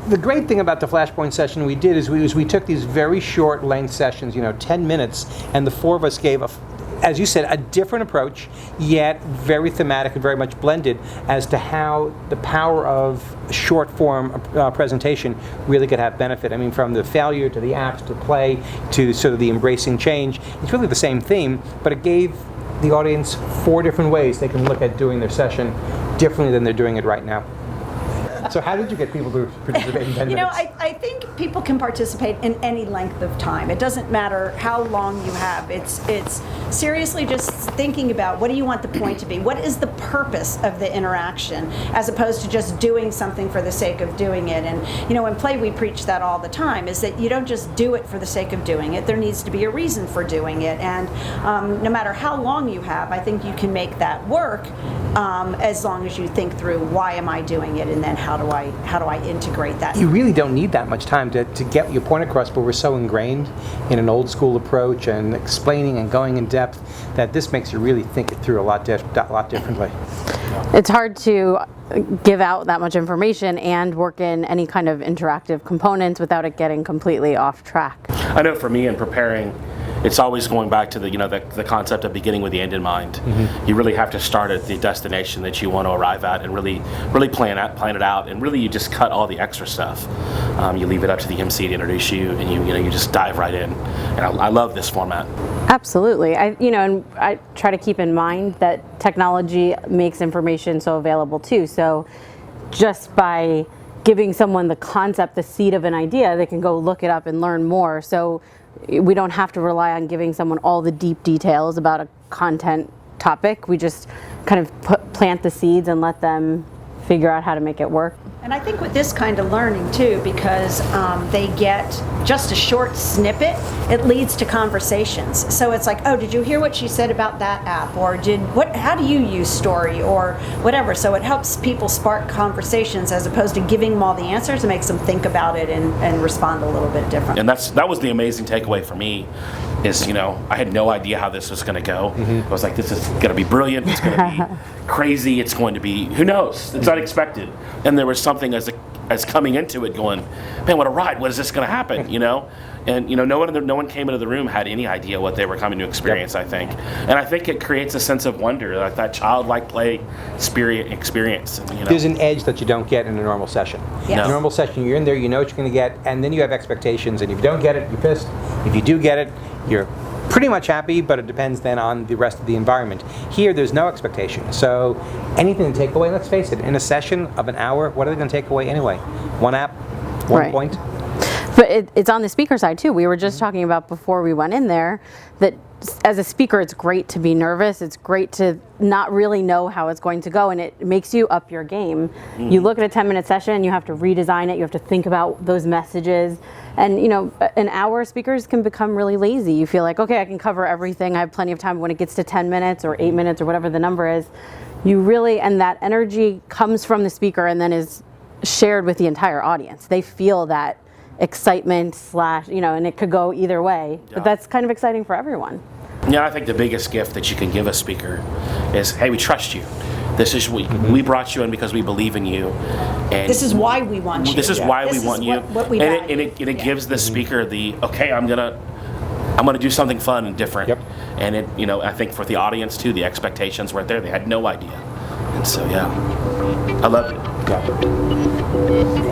The great thing about the Flashpoint session we did is we took these very short length sessions, 10 minutes, and the four of us gave, as you said, a different approach, yet very thematic and very much blended as to how the power of short form presentation really could have benefit. I mean, from the failure to the apps to play to sort of the embracing change, it's really the same theme, but it gave the audience four different ways they can look at doing their session differently than they're doing it right now. So how did you get people to participate in 10 minutes? I think people can participate in any length of time. It doesn't matter how long you have. It's seriously just thinking about what do you want the point to be? What is the purpose of the interaction, as opposed to just doing something for the sake of doing it. And in play we preach that all the time, is that you don't just do it for the sake of doing it. There needs to be a reason for doing it. And no matter how long you have, I think you can make that work as long as you think through why am I doing it, and then how do I integrate that. You really don't need that much time to get your point across, but we're so ingrained in an old school approach and explaining and going in depth that this makes you really think it through a lot differently. It's hard to give out that much information and work in any kind of interactive components without it getting completely off track. I know for me in preparing, it's always going back to the concept of beginning with the end in mind. Mm-hmm. You really have to start at the destination that you want to arrive at, and really plan it out, and really you just cut all the extra stuff. You leave it up to the MC to introduce you, and you just dive right in. And I love this format. Absolutely. And I try to keep in mind that technology makes information so available too. So just by giving someone the concept, the seed of an idea, they can go look it up and learn more. So we don't have to rely on giving someone all the deep details about a content topic. We just kind of plant the seeds and let them figure out how to make it work. And I think with this kind of learning too, because they get just a short snippet, it leads to conversations. So it's like, oh, did you hear what she said about that app? Or how do you use Story or whatever? So it helps people spark conversations as opposed to giving them all the answers. It makes them think about it and respond a little bit different. And that was the amazing takeaway for me, is I had no idea how this was going to go. Mm-hmm. I was like, this is going to be brilliant. It's going to be crazy. It's going to be, who knows? It's unexpected. And there was something as coming into it going, man, what a ride. What is this going to happen? And no one came into the room had any idea what they were coming to experience. Yep. I think, and I think it creates a sense of wonder, like that childlike play experience. There's an edge that you don't get in a normal session. Yes. In a normal session, you're in there, you know what you're going to get, and then you have expectations. And if you don't get it, you're pissed. If you do get it, you're pretty much happy, but it depends then on the rest of the environment. Here, there's no expectation. So anything to take away, let's face it, in a session of an hour, what are they going to take away anyway? One app, one point? But it's on the speaker side too. We were just talking about before we went in there that as a speaker, it's great to be nervous. It's great to not really know how it's going to go, and it makes you up your game. Mm-hmm. You look at a 10-minute session, you have to redesign it. You have to think about those messages. And an hour, speakers can become really lazy. You feel like, okay, I can cover everything. I have plenty of time. When it gets to 10 minutes or 8 minutes or whatever the number is, and that energy comes from the speaker and then is shared with the entire audience. They feel that excitement and it could go either way. Yeah. But that's kind of exciting for everyone. Yeah, I think the biggest gift that you can give a speaker is, hey, we trust you. This is we brought you in because we believe in you, and this is why we want you. This is why we want you. What we and it gives the speaker the I'm gonna do something fun and different. Yep. And it I think for the audience too, the expectations were there. They had no idea, and so I love it. Yeah.